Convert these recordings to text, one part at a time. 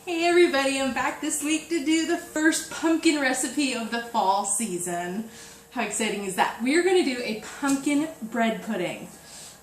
Hey everybody, I'm back this week to do the first pumpkin recipe of the fall season. How exciting is that? We're going to do a pumpkin bread pudding.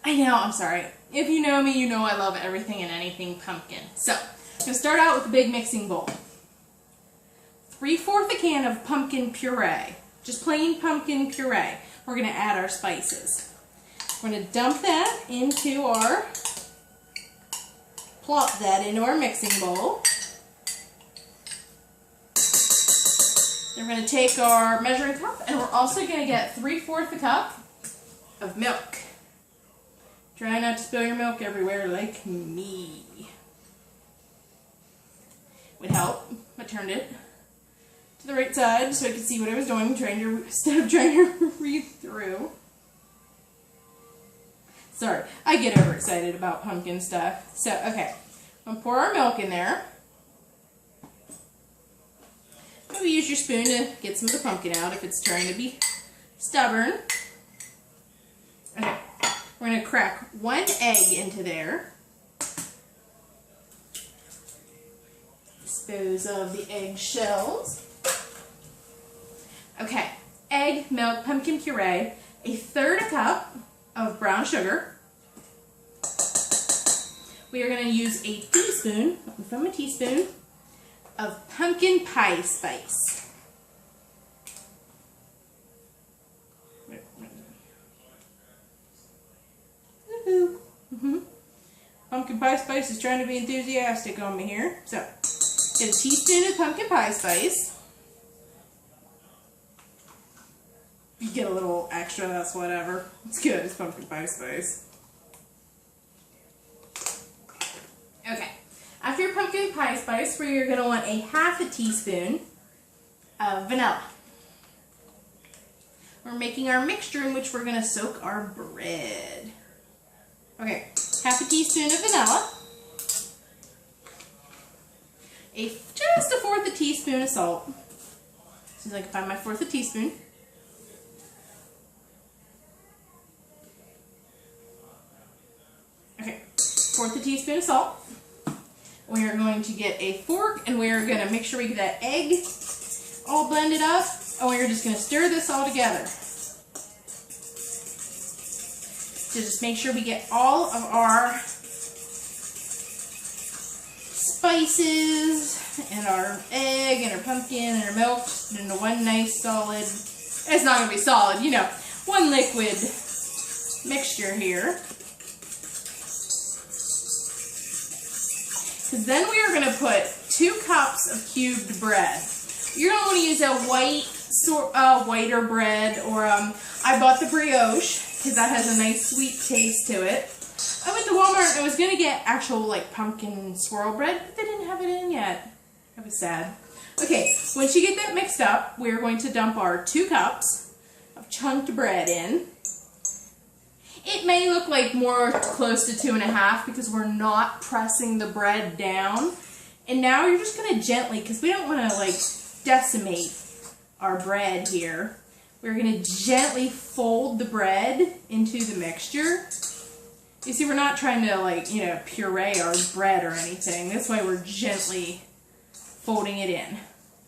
I know, I'm sorry. If you know me, you know I love everything and anything pumpkin. So, I'm going to start out with a big mixing bowl. 3/4 a can of pumpkin puree. Just plain pumpkin puree. We're going to add our spices. We're going to dump that into our, plop that into our mixing bowl. Then we're going to take our measuring cup and we're also going to get 3/4 a cup of milk. Try not to spill your milk everywhere like me. Would help. I turned it to the right side so I could see what I was doing, instead of trying to read through. Sorry, I get overexcited about pumpkin stuff. So, okay, I'm going to pour our milk in there. Maybe use your spoon to get some of the pumpkin out if it's trying to be stubborn. Okay, we're going to crack 1 egg into there. Dispose of the egg shells. Okay, egg, milk, pumpkin puree, 1/3 cup of brown sugar. We are going to use a teaspoon, from a teaspoon, of pumpkin pie spice. Woohoo! Pumpkin pie spice is trying to be enthusiastic on me here. So, get a teaspoon of pumpkin pie spice. If you get a little extra, that's whatever. It's good, it's pumpkin pie spice. Okay. After your pumpkin pie spice, you're going to want 1/2 teaspoon of vanilla. We're making our mixture in which we're going to soak our bread. Okay, 1/2 teaspoon of vanilla. Just 1/4 teaspoon of salt. As soon as I can find my 1/4 teaspoon. Okay, 1/4 teaspoon of salt. We are going to get a fork and we are going to make sure we get that egg all blended up, and we are just going to stir this all together. So just make sure we get all of our spices and our egg and our pumpkin and our milk into one nice solid, it's not going to be solid, you know, one liquid mixture here. Then we are going to put 2 cups of cubed bread. You're going to want to use a whiter bread, or I bought the brioche because that has a nice sweet taste to it. I went to Walmart and I was going to get actual like pumpkin swirl bread, but they didn't have it in yet. I was sad. Okay, once you get that mixed up, we're going to dump our 2 cups of chunked bread in. It may look like more close to 2.5 because we're not pressing the bread down. And now you're just going to gently, because we don't want to like decimate our bread here, we're going to gently fold the bread into the mixture. You see, we're not trying to like, you know, puree our bread or anything. That's why we're gently folding it in.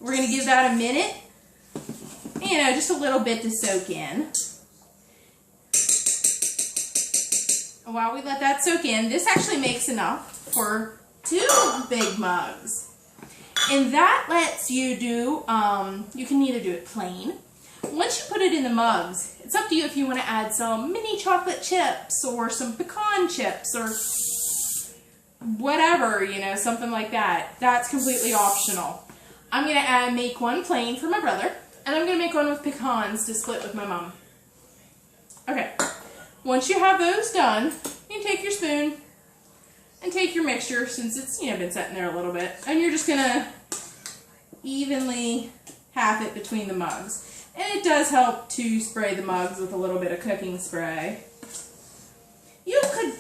We're going to give that a minute, you know, just a little bit to soak in. While we let that soak in, this actually makes enough for 2 big mugs. And that lets you do, you can either do it plain. Once you put it in the mugs, it's up to you if you want to add some mini chocolate chips or some pecan chips or whatever, you know, something like that. That's completely optional. I'm going to make one plain for my brother, and I'm going to make one with pecans to split with my mom. Okay. Once you have those done, you can take your spoon and take your mixture, since it's, you know, been sitting there a little bit, and you're just going to evenly half it between the mugs. And it does help to spray the mugs with a little bit of cooking spray. You could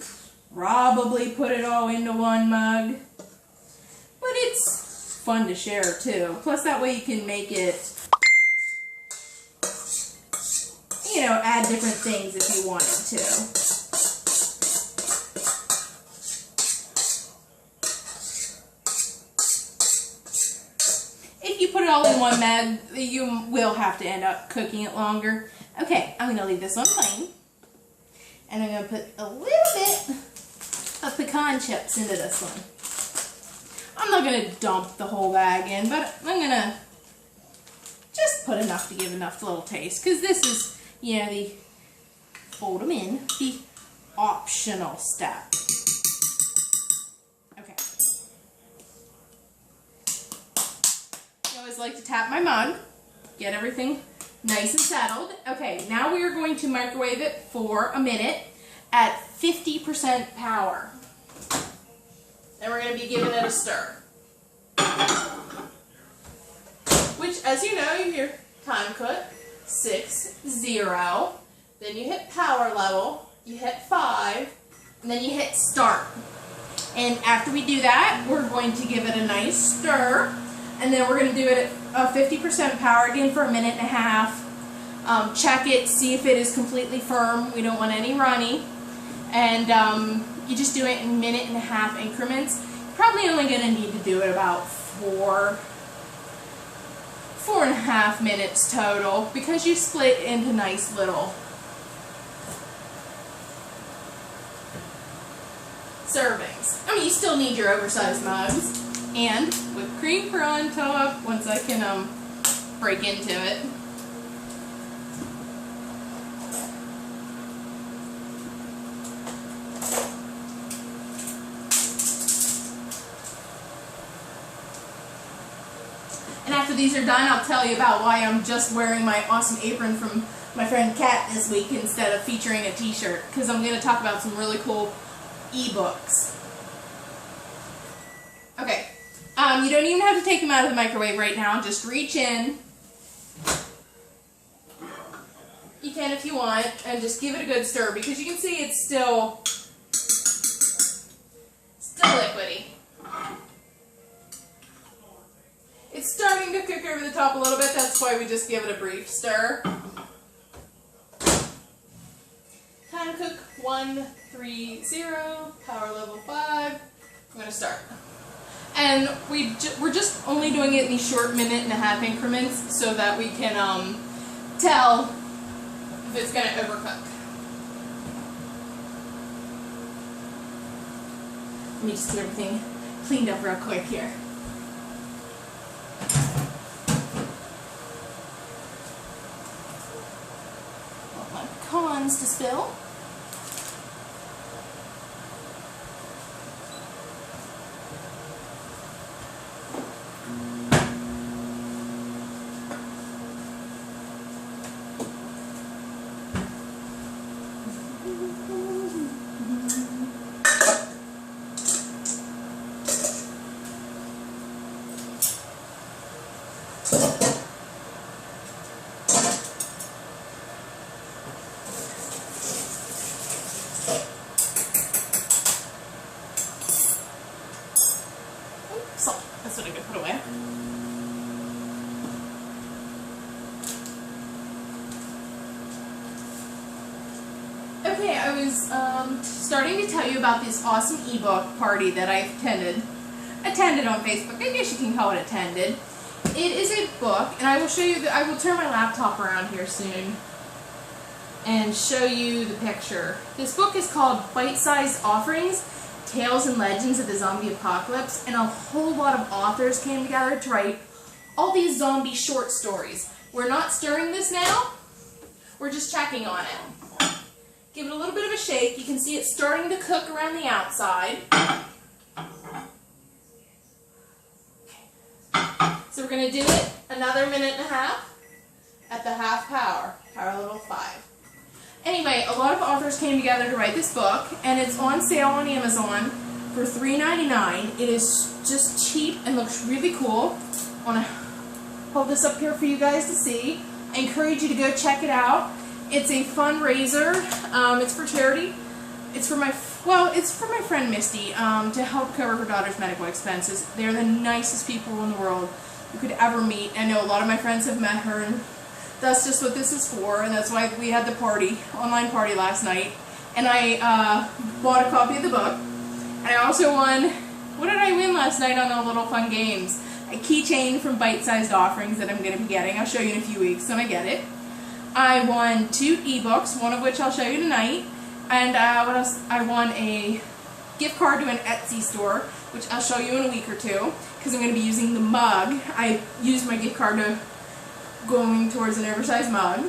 probably put it all into one mug, but it's fun to share too. Plus that way you can make it, you know, add different things if you wanted to. it all in one bag, you will have to end up cooking it longer. Okay, I'm going to leave this one plain. And I'm going to put a little bit of pecan chips into this one. I'm not going to dump the whole bag in, but I'm going to just put enough to give enough little taste. Because this is, you know, the fold them in, the optional step. Okay. I always like to tap my mug, get everything nice and settled. Okay, now we are going to microwave it for a minute at 50% power. And we're going to be giving it a stir. Which, as you know, you hear time cook, 6-0. Then you hit power level, you hit 5, and then you hit start. And after we do that, we're going to give it a nice stir. And then we're going to do it at 50% power again for a minute and a half. Check it, see if it is completely firm. We don't want any runny. And you just do it in minute and a half increments. You're probably only going to need to do it about 4.5 minutes total, because you split into nice little servings. I mean, you still need your oversized mugs. And whipped cream for on top, once I can break into it. And after these are done, I'll tell you about why I'm just wearing my awesome apron from my friend Kat this week instead of featuring a t-shirt, because I'm going to talk about some really cool ebooks. Okay, you don't even have to take them out of the microwave right now. Just reach in. You can if you want, and just give it a good stir, because you can see it's still liquidy. It's starting to cook over the top a little bit. That's why we just give it a brief stir. Time cook 1-3-0, power level 5. I'm going to start. And we're just only doing it in these short minute and a half increments so that we can tell if it's going to overcook. Let me just get everything cleaned up real quick here. Want my pecans to spill. Salt. That's what I'm going to put away. Okay, I was starting to tell you about this awesome ebook party that I attended on Facebook. I guess you can call it attended. It is a book, and I will show you. I will turn my laptop around here soon and show you the picture. This book is called Bite-Sized Offerings: Tales and Legends of the Zombie Apocalypse, and a whole lot of authors came together to write all these zombie short stories. We're not stirring this now. We're just checking on it. Give it a little bit of a shake. You can see it's starting to cook around the outside. So we're going to do it another minute and a half at the half power, power level 5. Anyway, a lot of authors came together to write this book, and it's on sale on Amazon for $3.99. It is just cheap and looks really cool. I want to hold this up here for you guys to see. I encourage you to go check it out. It's a fundraiser. It's for charity. It's for my friend Misty to help cover her daughter's medical expenses. They're the nicest people in the world you could ever meet. I know a lot of my friends have met her, and that's just what this is for, and that's why we had the online party last night. And I bought a copy of the book, and I also won, what did I win last night on the little fun games? a keychain from Bite-Sized Offerings that I'm going to be getting. I'll show you in a few weeks when I get it. I won 2 ebooks, one of which I'll show you tonight. And what else? I won a gift card to an Etsy store, which I'll show you in a week or two, because I'm going to be using the mug. I used my gift card to going towards an oversized mug.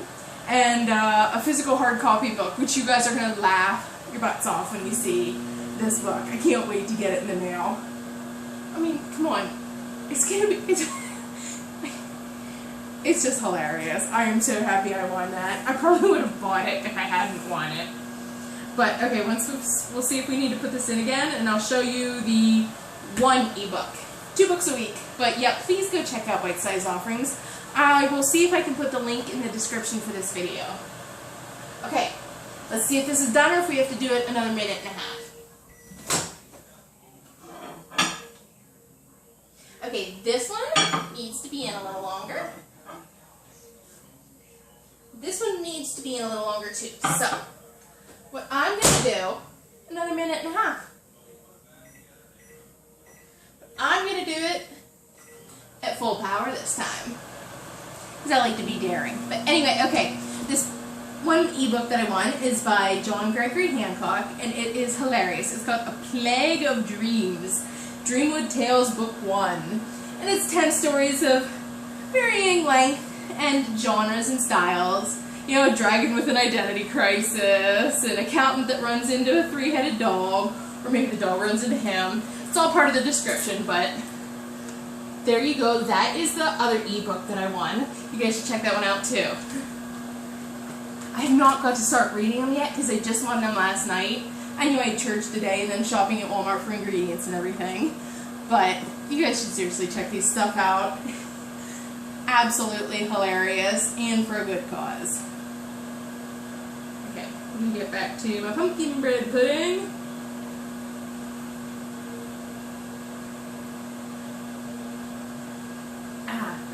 And a physical hard copy book, which you guys are going to laugh your butts off when you see this book. I can't wait to get it in the mail. I mean, come on. It's going to be... It's just hilarious. I am so happy I won that. I probably would have bought it if I hadn't won it. But, okay, we'll see if we need to put this in again, and I'll show you the 1 ebook. 2 books a week. But, yeah, please go check out Bite-Sized Offerings. I will see if I can put the link in the description for this video. Okay, let's see if this is done or if we have to do it another minute and a half. Okay, this one needs to be in a little longer. This one needs to be in a little longer too. So, what I'm going to do, another minute and a half. I'm going to do it at full power this time. Because I like to be daring. But anyway, okay, this one ebook that I won is by John Gregory Hancock, and it is hilarious. It's called A Plague of Dreams, Dreamwood Tales Book 1. And it's 10 stories of varying length and genres and styles. You know, a dragon with an identity crisis, an accountant that runs into a 3-headed dog, or maybe the dog runs into him. It's all part of the description, but there you go. That is the other ebook that I won. You guys should check that one out too. I have not got to start reading them yet because I just won them last night. I knew I had church today and then shopping at Walmart for ingredients and everything. But you guys should seriously check these stuff out. Absolutely hilarious and for a good cause. Okay, let me get back to my pumpkin bread pudding.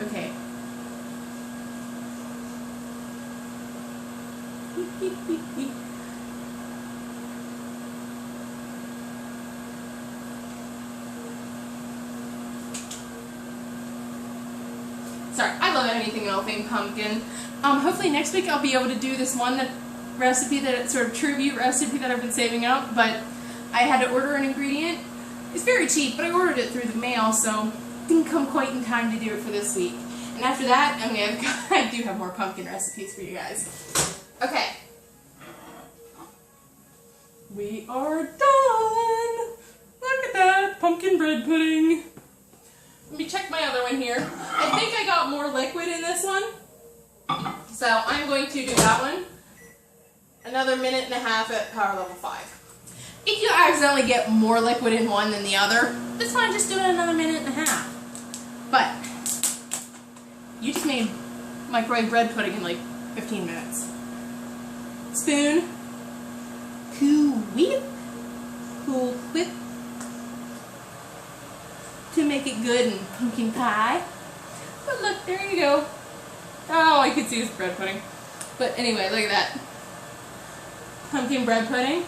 Okay. Sorry, I love anything and all thing pumpkin. Hopefully next week I'll be able to do this one recipe, that sort of tribute recipe that I've been saving up, but I had to order an ingredient. It's very cheap, but I ordered it through the mail, so didn't come quite in time to do it for this week. And after that, I do have more pumpkin recipes for you guys. Okay. We are done! Look at that! Pumpkin bread pudding! Let me check my other one here. I think I got more liquid in this one. So I'm going to do that one. Another minute and a half at power level 5. If you accidentally get more liquid in one than the other, that's fine, just do it another minute and a half. But you just made microwave bread pudding in like 15 minutes. Spoon. Cool whip. Cool whip. To make it good and pumpkin pie. But look, there you go. Oh, I could see this bread pudding. But anyway, look at that. Pumpkin bread pudding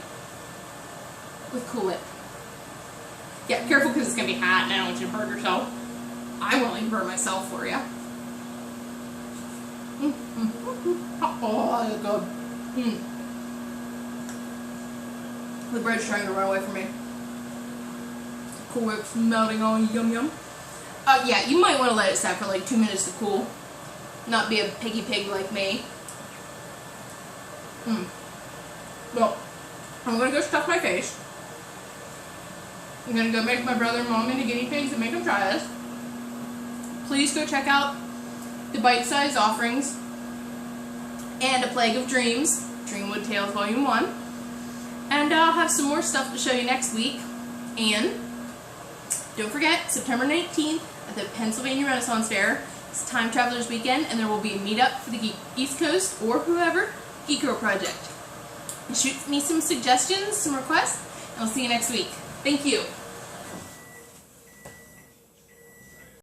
with Cool Whip. Yeah, careful because it's going to be hot and I don't want you to burn yourself. I'm willing to burn myself for you. Oh, that's good. The bread's trying to run away from me. Cool Whip's melting on, yum yum. Yeah, you might want to let it sit for like 2 minutes to cool. Not be a piggy pig like me. Well, I'm going to go stuff my face. I'm going to go make my brother and mom into guinea pigs and make them try this. Please go check out the Bite-Sized Offerings and A Plague of Dreams, Dreamwood Tales Volume 1. And I'll have some more stuff to show you next week. And don't forget, September 19th at the Pennsylvania Renaissance Fair, it's Time Travelers Weekend, and there will be a meetup for the Geek East Coast or whoever, Geek Girl Project. Shoot me some suggestions, some requests, and I'll see you next week. Thank you.